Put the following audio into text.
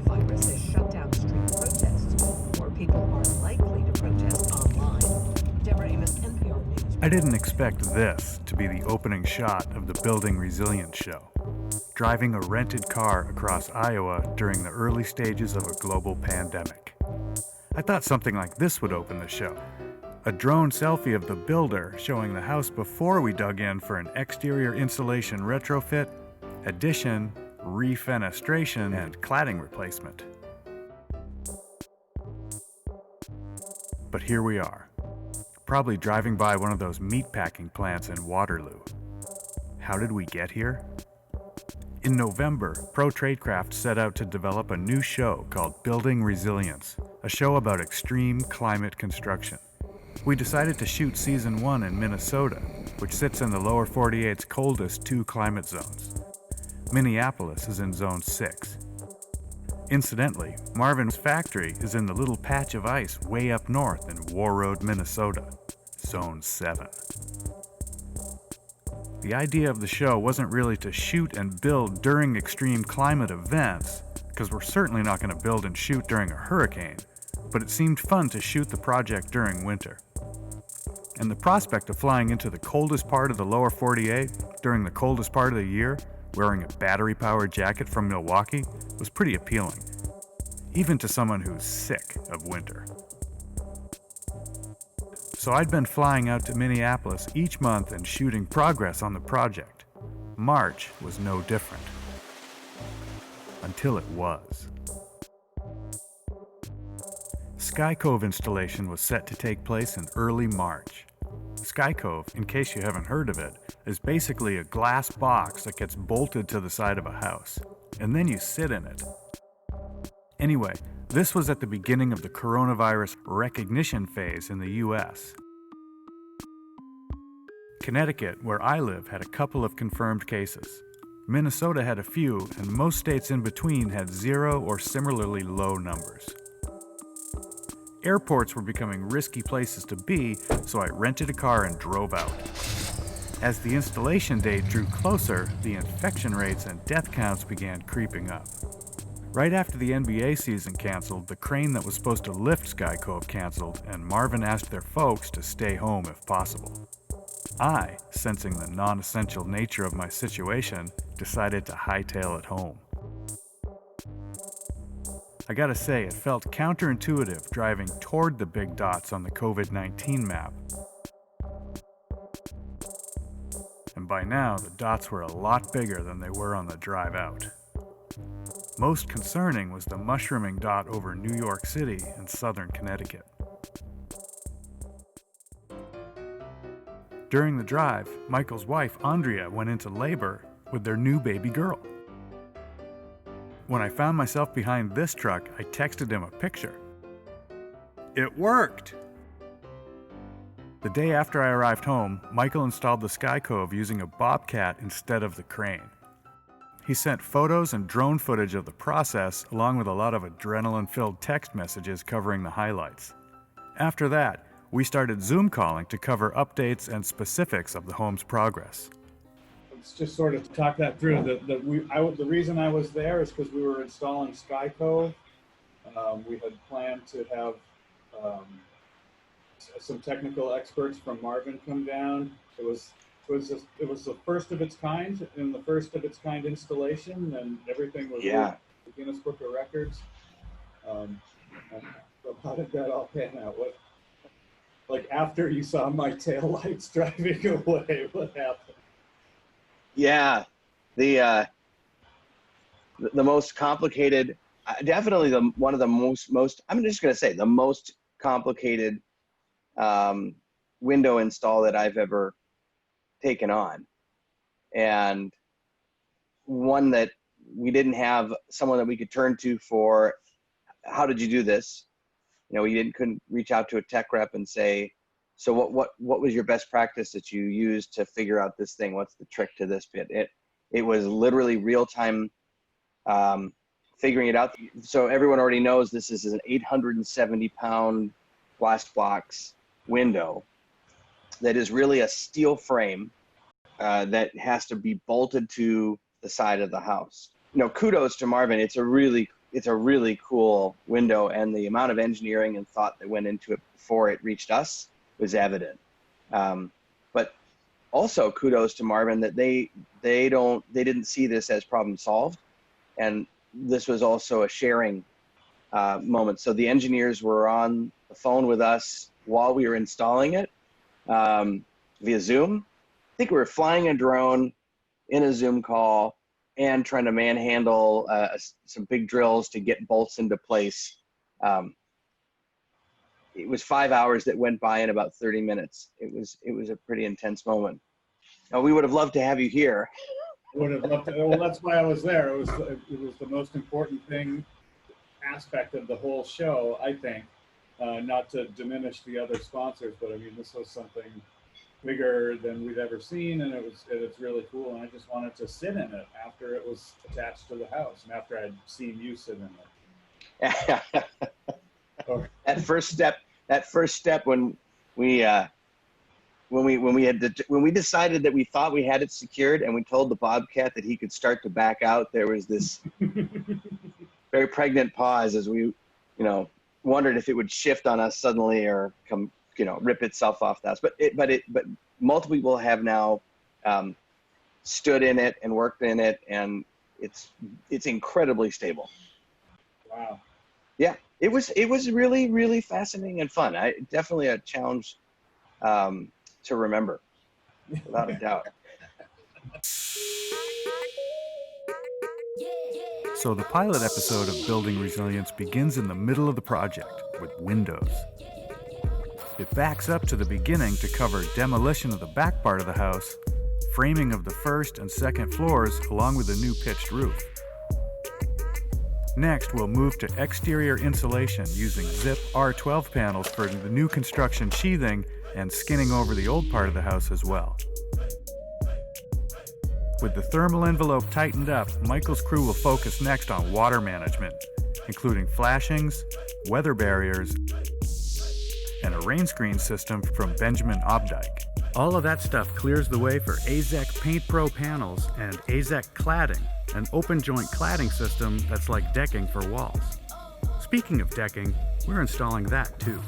coronavirus has shut down street protests. More people are likely to protest online. Deborah Amos, NPR News. I didn't expect this to be the opening shot of the Building Resilience show. Driving a rented car across Iowa during the early stages of a global pandemic. I thought something like this would open the show. A drone selfie of the builder showing the house before we dug in for an exterior insulation retrofit, addition, re-fenestration, and cladding replacement. But here we are, probably driving by one of those meatpacking plants in Waterloo. How did we get here? In November, Protradecraft set out to develop a new show called Building Resilience, a show about extreme climate construction. We decided to shoot season 1 in Minnesota, which sits in the lower 48's coldest 2 climate zones. Minneapolis is in zone 6. Incidentally, Marvin's factory is in the little patch of ice way up north in Warroad, Minnesota, zone 7. The idea of the show wasn't really to shoot and build during extreme climate events, because we're certainly not going to build and shoot during a hurricane, but it seemed fun to shoot the project during winter. And the prospect of flying into the coldest part of the lower 48 during the coldest part of the year, wearing a battery-powered jacket from Milwaukee, was pretty appealing, even to someone who's sick of winter. So I'd been flying out to Minneapolis each month and shooting progress on the project. March was no different. Until it was. Sky Cove installation was set to take place in early March. Sky Cove, in case you haven't heard of it, is basically a glass box that gets bolted to the side of a house, and then you sit in it. Anyway, this was at the beginning of the coronavirus recognition phase in the US. Connecticut, where I live, had a couple of confirmed cases. Minnesota had a few, and most states in between had 0 or similarly low numbers. Airports were becoming risky places to be, so I rented a car and drove out. As the installation date drew closer, the infection rates and death counts began creeping up. Right after the NBA season canceled, the crane that was supposed to lift Sky Cove canceled, and Marvin asked their folks to stay home if possible. I, sensing the non-essential nature of my situation, decided to hightail it home. I gotta say, it felt counterintuitive driving toward the big dots on the COVID-19 map. And by now, the dots were a lot bigger than they were on the drive out. Most concerning was the mushrooming dot over New York City and southern Connecticut. During the drive, Michael's wife, Andrea, went into labor with their new baby girl. When I found myself behind this truck, I texted him a picture. It worked! The day after I arrived home, Michael installed the Sky Cove using a Bobcat instead of the crane. He sent photos and drone footage of the process, along with a lot of adrenaline-filled text messages covering the highlights. After that, we started Zoom calling to cover updates and specifics of the home's progress. Let's just sort of talk that through. The reason I was there is because we were installing Sky Cove. We had planned to have some technical experts from Marvin come down. It was the first of its kind, and the first of its kind installation, and everything was the Guinness Book of Records. So how did that all pan out? Like after you saw my taillights driving away, what happened? Yeah, the most complicated, definitely one of the most. I'm just going to say the most complicated window install that I've ever taken on, and one that we didn't have someone that we could turn to for how did you do this. You know, we couldn't reach out to a tech rep and say, so what was your best practice that you used to figure out this thing? What's the trick to this bit? It was literally real time figuring it out. So everyone already knows this is an 870-pound glass box window that is really a steel frame that has to be bolted to the side of the house. You know, kudos to Marvin. It's a really it's a really cool window, and the amount of engineering and thought that went into it before it reached us was evident. But also kudos to Marvin that they didn't see this as problem solved, and this was also a sharing moment. So the engineers were on the phone with us while we were installing it via Zoom. I think we were flying a drone in a Zoom call and trying to manhandle some big drills to get bolts into place. It was 5 hours that went by in about 30 minutes. It was a pretty intense moment. Now, we would have loved to have you here. Would have loved to. Well, that's why I was there. It was the most important aspect of the whole show, I think. Not to diminish the other sponsors, but I mean, this was something bigger than we'd ever seen, and it's really cool. And I just wanted to sit in it after it was attached to the house, and after I'd seen you sit in it. That first step when we decided that we thought we had it secured, and we told the Bobcat that he could start to back out, there was this very pregnant pause as we, wondered if it would shift on us suddenly or come, rip itself off the house. But multiple people have now stood in it and worked in it, and it's incredibly stable. Wow. Yeah, it was really, really fascinating and fun. Definitely a challenge to remember, without a doubt. So the pilot episode of Building Resilience begins in the middle of the project with windows. It backs up to the beginning to cover demolition of the back part of the house, framing of the first and second floors along with a new pitched roof. Next, we'll move to exterior insulation using zip R12 panels for the new construction sheathing and skinning over the old part of the house as well. With the thermal envelope tightened up, Michael's crew will focus next on water management, including flashings, weather barriers, and a rain screen system from Benjamin Obdike. All of that stuff clears the way for AZEK Paint Pro panels and AZEK cladding, an open joint cladding system that's like decking for walls. Speaking of decking, we're installing that too.